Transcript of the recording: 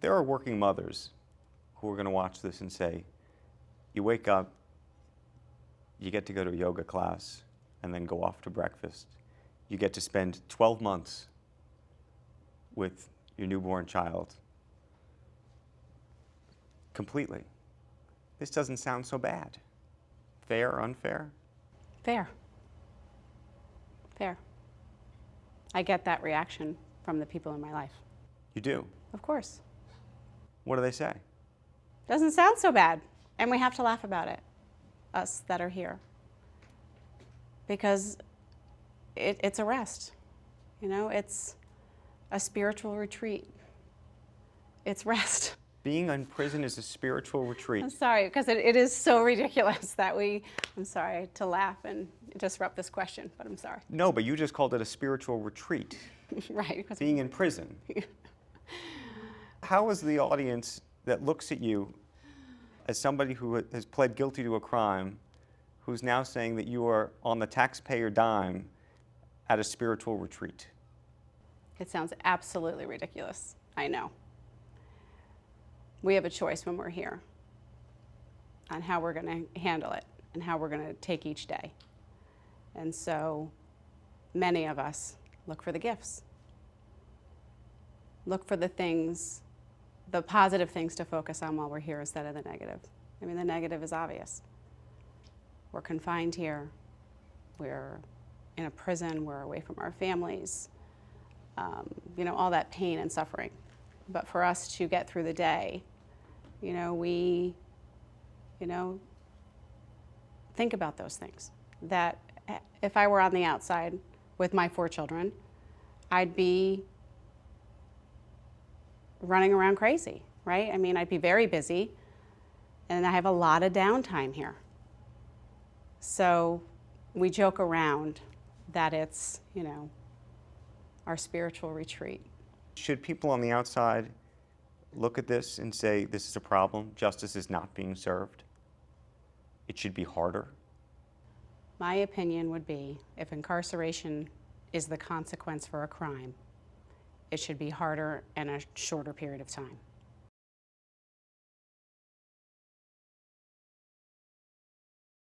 There are working mothers who are going to watch this and say, you wake up, you get to go to a yoga class, and then go off to breakfast. You get to spend 12 months with your newborn child completely. This doesn't sound so bad. Fair or unfair? Fair. Fair. I get that reaction from the people in my life. You do? Of course. What do they say? Doesn't sound so bad. And we have to laugh about it, us that are here. Because it's a rest. You know, it's a spiritual retreat. It's rest. Being in prison is a spiritual retreat. I'm sorry, because it is so ridiculous that I'm sorry to laugh and disrupt this question, but I'm sorry. No, but you just called it a spiritual retreat. Right. Being in prison. How is the audience that looks at you as somebody who has pled guilty to a crime, who's now saying that you are on the taxpayer dime at a spiritual retreat? It sounds absolutely ridiculous. I know. We have a choice when we're here on how we're going to handle it and how we're going to take each day. And so many of us look for the gifts. Look for the things, the positive things to focus on while we're here instead of the negative. I mean, the negative is obvious. We're confined here. We're in a prison. We're away from our families. You know, all that pain and suffering. But for us to get through the day, we think about those things. That if I were on the outside with my 4 children, I'd be running around crazy, right? I mean, I'd be very busy, and I have a lot of downtime here. So we joke around that it's, our spiritual retreat. Should people on the outside look at this and say, this is a problem, justice is not being served? It should be harder? My opinion would be, if incarceration is the consequence for a crime, it should be harder and a shorter period of time.